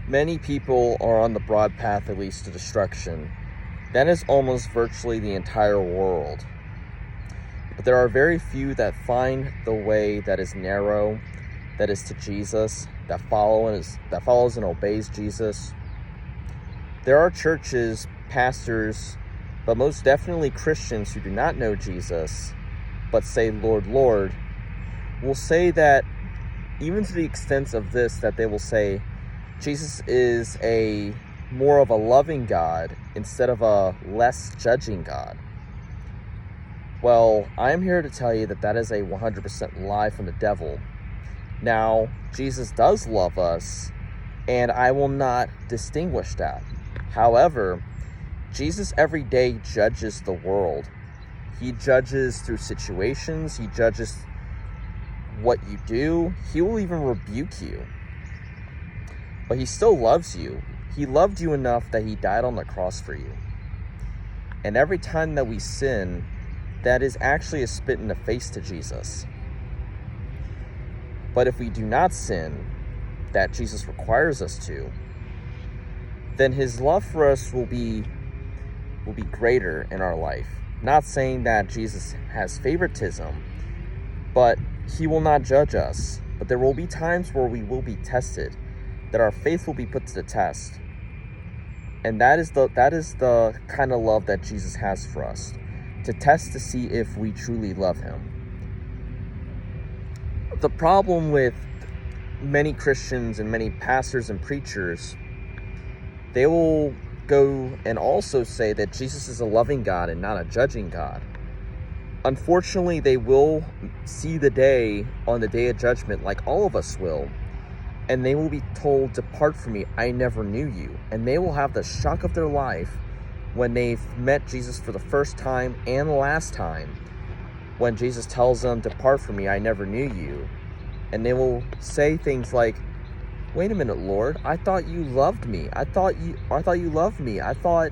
Many people are on the broad path that leads to destruction. That is almost virtually the entire world. But there are very few that find the way that is narrow, that is to Jesus, that follows and obeys Jesus. There are churches, pastors, but most definitely Christians who do not know Jesus, but say, Lord, Lord, will say that even to the extent of this, that they will say, Jesus is a more of a loving God instead of a less judging God. Well, I'm here to tell you that that is a 100% lie from the devil. Now, Jesus does love us, and I will not distinguish that. However, Jesus every day judges the world. He judges through situations. He judges what you do. He will even rebuke you. But he still loves you. He loved you enough that he died on the cross for you. And every time that we sin, that is actually a spit in the face to Jesus. But if we do not sin, that Jesus requires us to, then his love for us will be greater in our life. Not saying that Jesus has favoritism, but he will not judge us. But there will be times where we will be tested, that our faith will be put to the test. And that is the kind of love that Jesus has for us, to test to see if we truly love him. The problem with many Christians and many pastors and preachers, they will go and also say that Jesus is a loving God and not a judging God. Unfortunately, they will see the day on the day of judgment like all of us will, and they will be told, "Depart from me, I never knew you." And they will have the shock of their life when they've met Jesus for the first time and the last time, when Jesus tells them, "Depart from me, I never knew you." And they will say things like, "Wait a minute, Lord, I thought you loved me. I thought you loved me. I thought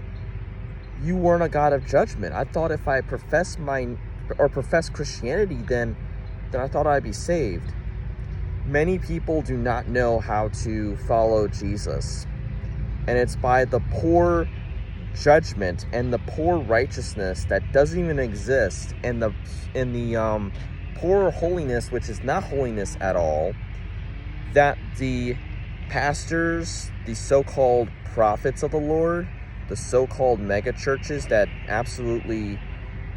you weren't a God of judgment. I thought if I profess Christianity, then I thought I'd be saved." Many people do not know how to follow Jesus. And it's by the poor judgment and the poor righteousness that doesn't even exist, and the poor holiness, which is not holiness at all, that the pastors, the so-called prophets of the Lord, the so-called mega churches that absolutely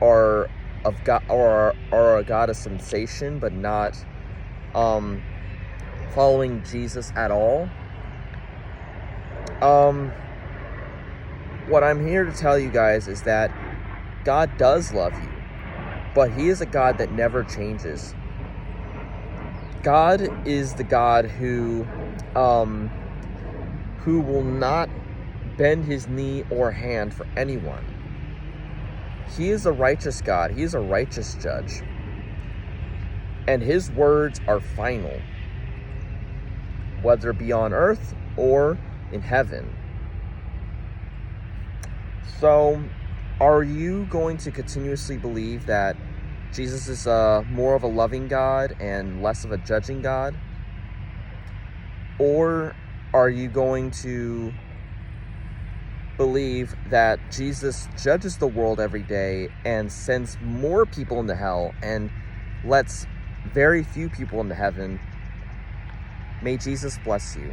are of God, or are a God of sensation, but not following Jesus at all. What I'm here to tell you guys is that God does love you, but he is a God that never changes. God is the God who will not bend his knee or hand for anyone. He is a righteous God. He is a righteous judge. And his words are final, whether it be on earth or in heaven. So, are you going to continuously believe that Jesus is more of a loving God and less of a judging God? Or are you going to believe that Jesus judges the world every day and sends more people into hell and lets very few people into heaven? May Jesus bless you.